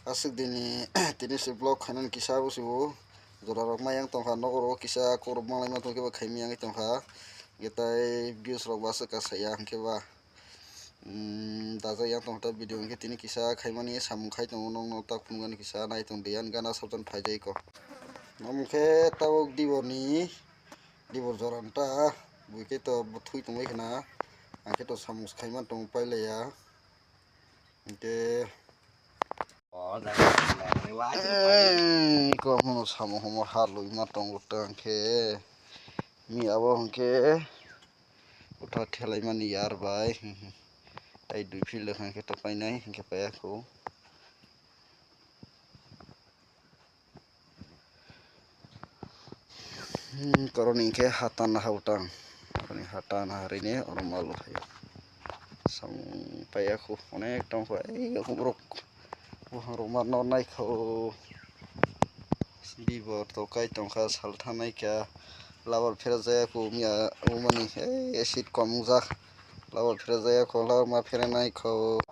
asik dini tini si blog kanan kisah busibu jorarok mayang tongha nogoro kisah korup malai matong keba khaimiyang tongha kita views rok basa kasaya keba daja yang tongta video ke tini kisah khaimani samung khai tong nong no tak pungan kisah nai tong deyan gana sabtan phajai ko namke tawok dibor joranta buike to buthui tongbai khana angke to samung khaiman tong pailaya ke ko mono samung homo halui matong utang ke mi abo hongke uta thelai mani yar bai tai dui fil hangke to painai hangke paya ko koroni ke hatan hautang koroni hatan hari ini orang malu ya samung paya ko onek tong ko humrok rumah nonai ko dibor to kai tongkha salthanai kya lawar phera jaya ko mia umani acid komjak lawar phera jaya ko lawar ma phera nai ko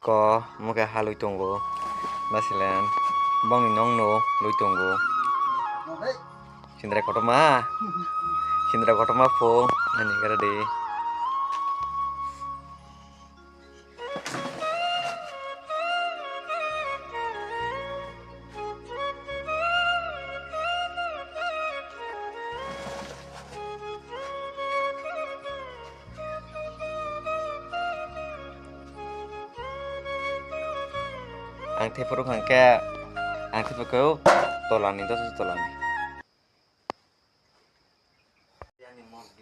ko muka halui tunggu na Selen bang ni nong no lui tunggu sindra kotoma po nani gara de ang tepuruk hangke ang tepukau tolani to tolani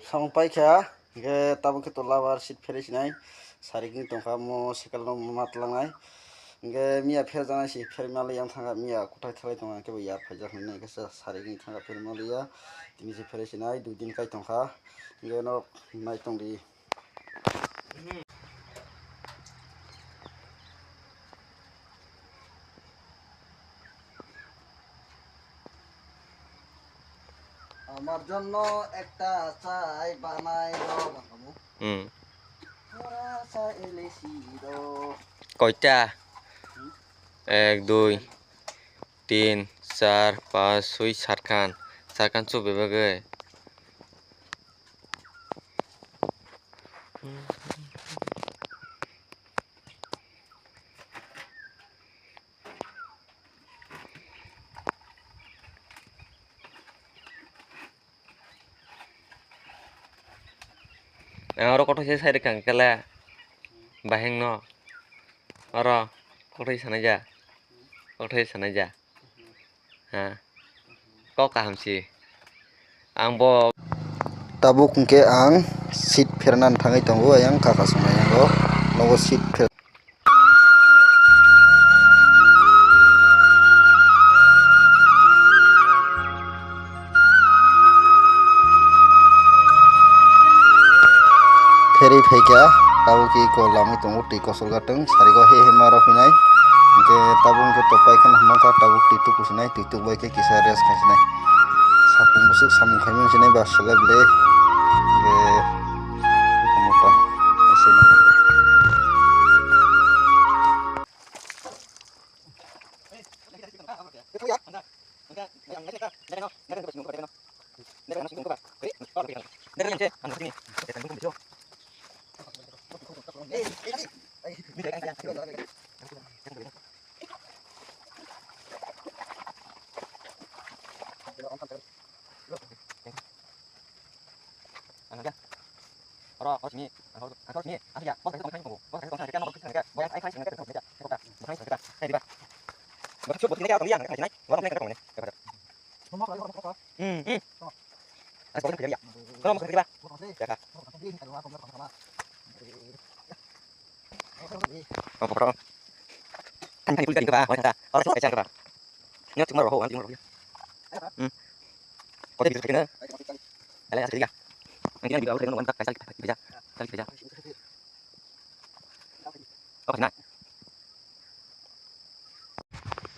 samung pai kya ke tabung ke tolawar sit pheri sinai sariging tongkha mo sikal no matlangai ge mia pher jana si pher mali yang thanga mia kutai thalai tonga ke ya phajak hne ke sariging thanga pher malia tini si pheri sinai dui din kai tongkha ge no nai tong di আমার জন্য একটা চাই বানাই দাও বাবু ওরা চাইলে শিরো koita 1 2 3 4 5 6 sarkan cu bebagai oro koto se side kang kala baheng no oro koto sana ja ha ko kaham si ang bo tabuk ke ang sit phernan thangai tongo ayang kaka sungai go nogo sit pher pheri phaikya tabuki ko lami tongo tui kosol gateng sarigo he maro hinai ke tabung ke topai khan hamaka tabuk titu kusinai titu bai ke kisa res khasinai sapung busuk samung khaimung sinai basala ble ge komota asena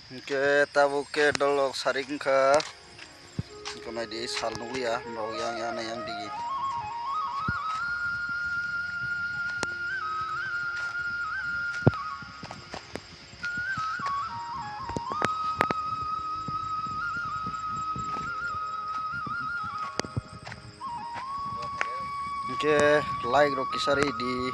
Oke, tabu ke dolok saring ke kena di sal nuli ya, mau yang di oke like rokisari di